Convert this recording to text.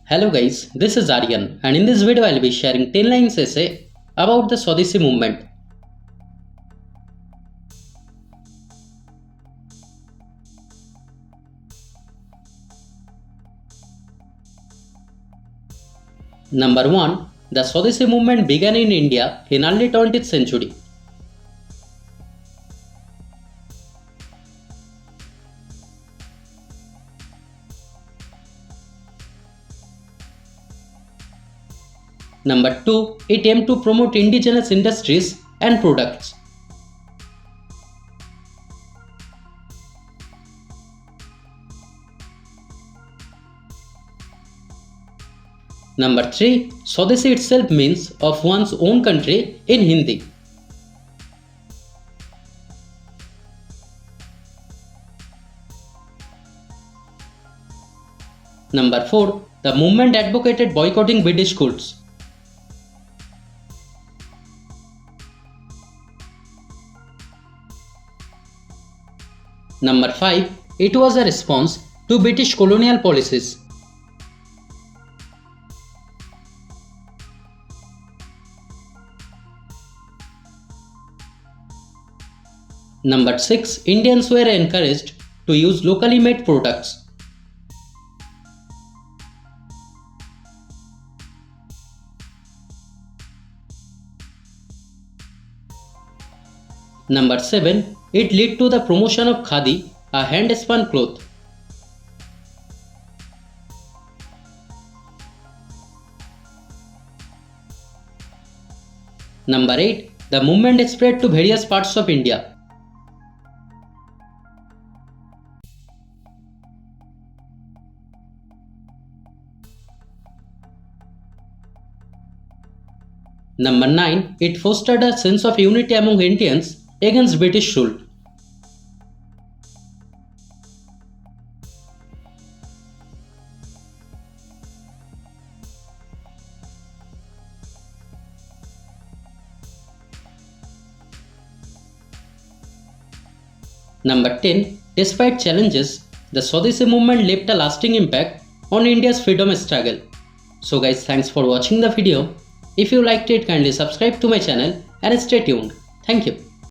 Hello guys, this is Aryan and in this video I will be sharing 10 lines essay about the Swadeshi movement. Number 1. The Swadeshi movement began in India in early 20th century. Number 2. It aimed to promote indigenous industries and products. Number 3. Swadeshi itself means of one's own country in Hindi. Number 4. The movement advocated boycotting British goods. Number 5. It was a response to British colonial policies. Number 6. Indians were encouraged to use locally made products. Number 7. It led to the promotion of khadi, a hand-spun cloth. Number 8. The movement spread to various parts of India. Number 9. It fostered a sense of unity among Indians against British rule. Number 10. Despite challenges, the Swadeshi movement left a lasting impact on India's freedom struggle. So guys, thanks for watching the video. If you liked it, kindly subscribe to my channel and stay tuned. Thank you.